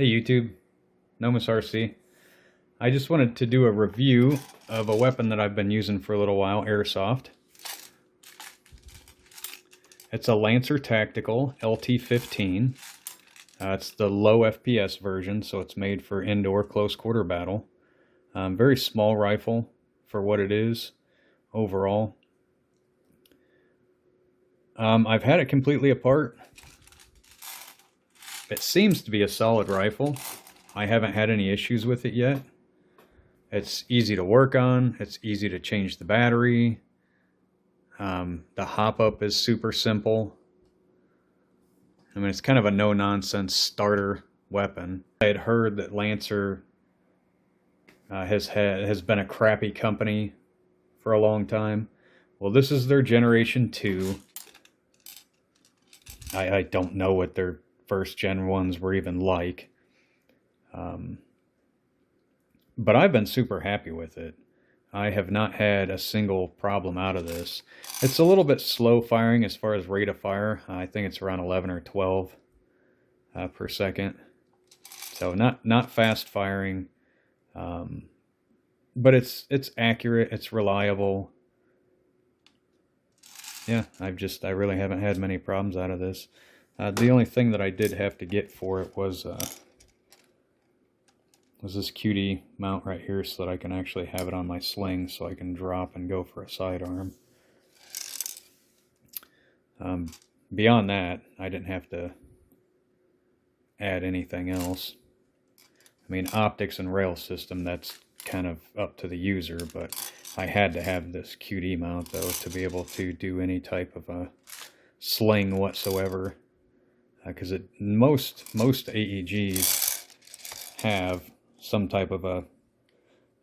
Hey YouTube, Nomus RC. I just wanted to do a review of a weapon that I've been using for a little while, Airsoft. It's a Lancer Tactical LT-15. It's the low FPS version, so it's made for indoor close quarter battle. Very small rifle for what it is overall. I've had it completely apart. It seems to be a solid rifle. I haven't had any issues with it yet. It's easy to work on. It's easy to change the battery. The hop up is super simple. I mean, it's kind of a no-nonsense starter weapon. I had heard that Lancer has been a crappy company for a long time. Well, this is their Generation 2. I don't know what their first gen ones were even like. But I've been super happy with it. I have not had a single problem out of this. It's a little bit slow firing as far as rate of fire. I think it's around 11 or 12 per second. So not fast firing. But it's accurate, it's reliable. Yeah, I really haven't had many problems out of this. The only thing that I did have to get for it was this QD mount right here so that I can actually have it on my sling so I can drop and go for a sidearm. Beyond that, I didn't have to add anything else. I mean, optics and rail system, that's kind of up to the user, but I had to have this QD mount though to be able to do any type of a sling whatsoever, because most AEGs have some type of a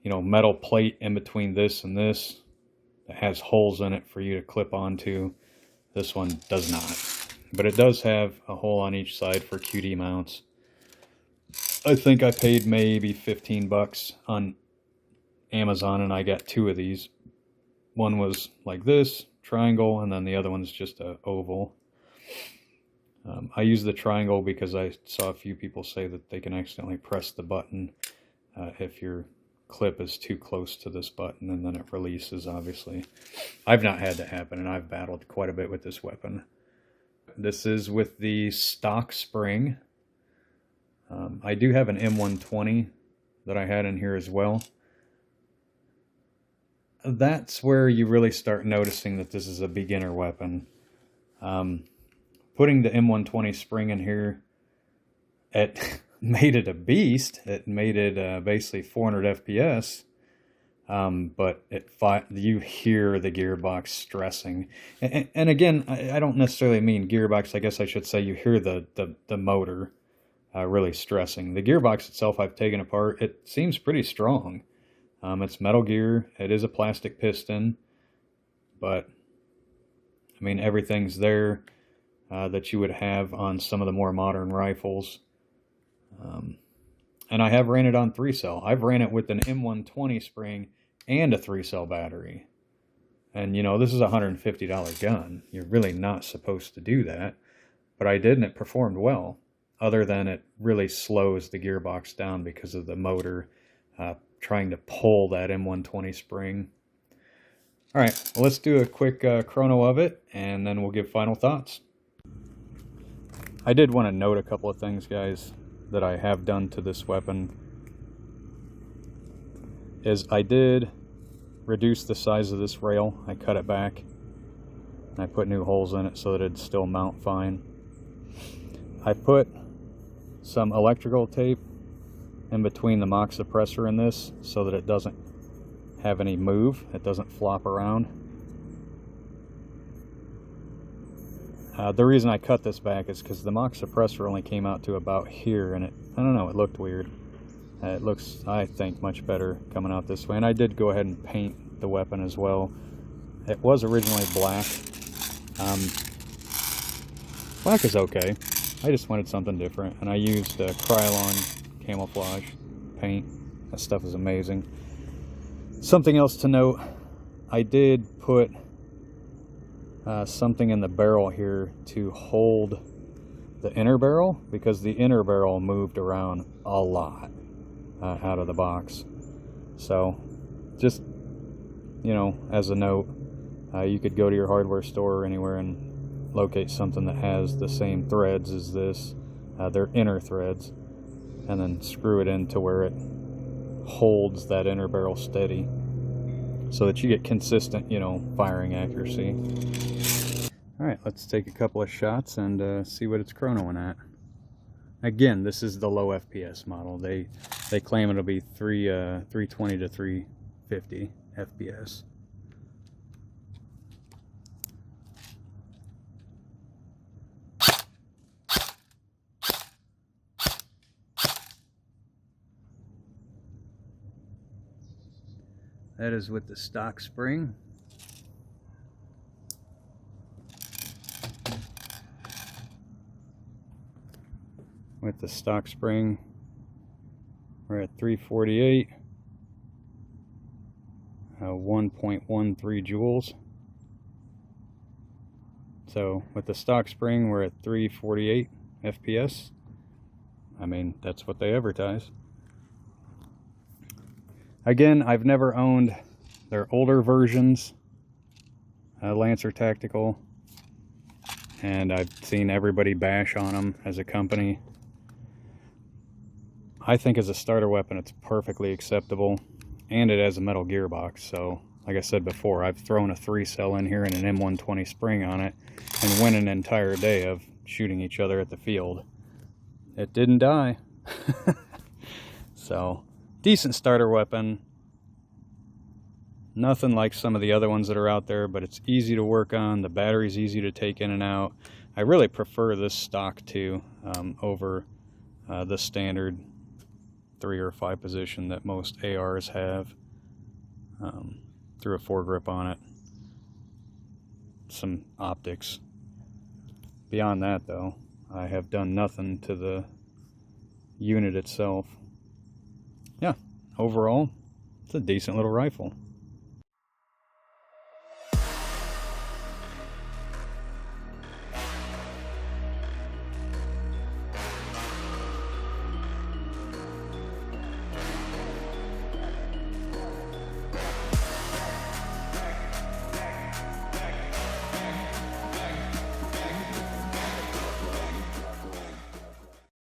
metal plate in between this and this that has holes in it for you to clip onto. This one does not, but it does have a hole on each side for QD mounts. I think I paid maybe 15 bucks on Amazon and I got two of these. One was like this, triangle, and then the other one's just a oval. I use the triangle because I saw a few people say that they can accidentally press the button if your clip is too close to this button, and then it releases, obviously. I've not had that happen, and I've battled quite a bit with this weapon. This is with the stock spring. I do have an M120 that I had in here as well. That's where you really start noticing that this is a beginner weapon. Putting the M120 spring in here, it made it a beast. It made it basically 400 FPS, but you hear the gearbox stressing. And again, I don't necessarily mean gearbox. I guess I should say you hear the motor really stressing. The gearbox itself I've taken apart. It seems pretty strong. It's metal gear. It is a plastic piston, but I mean everything's there that you would have on some of the more modern rifles. And I have ran it on 3-cell. I've ran it with an M120 spring and a 3-cell battery. And this is a $150 gun. You're really not supposed to do that. But I did, and it performed well. Other than it really slows the gearbox down because of the motor trying to pull that M120 spring. All right, well, let's do a quick chrono of it, and then we'll give final thoughts. I did want to note a couple of things, guys, that I have done to this weapon. Is I did reduce the size of this rail. I cut it back, and I put new holes in it so that it'd still mount fine. I put some electrical tape in between the mock suppressor and this so that it doesn't have any move. It doesn't flop around. The reason I cut this back is because the mock suppressor only came out to about here, and I don't know, it looked weird. It looks, I think, much better coming out this way. And I did go ahead and paint the weapon as well. It was originally black. Black is okay. I just wanted something different, and I used Krylon camouflage paint. That stuff is amazing. Something else to note, I did put something in the barrel here to hold the inner barrel, because the inner barrel moved around a lot out of the box. So just, you know, as a note, you could go to your hardware store or anywhere and locate something that has the same threads as this, their inner threads, and then screw it in to where it holds that inner barrel steady so that you get consistent, you know, firing accuracy. Alright, let's take a couple of shots and see what it's chronoing at. Again, this is the low FPS model. They claim it'll be 320 to 350 FPS. That is with the stock spring. With the stock spring, we're at 348, 1.13 joules. So with the stock spring, we're at 348 FPS. I mean, that's what they advertise. Again, I've never owned their older versions, Lancer Tactical, and I've seen everybody bash on them as a company. I think as a starter weapon it's perfectly acceptable, and it has a metal gearbox, so like I said before, I've thrown a 3-cell in here and an M120 spring on it and went an entire day of shooting each other at the field. It didn't die. So, decent starter weapon. Nothing like some of the other ones that are out there, but it's easy to work on. The battery's easy to take in and out. I really prefer this stock too over the standard 3 or 5 position that most ARs have. Threw a foregrip on it. Some optics. Beyond that though, I have done nothing to the unit itself. Yeah, overall, it's a decent little rifle.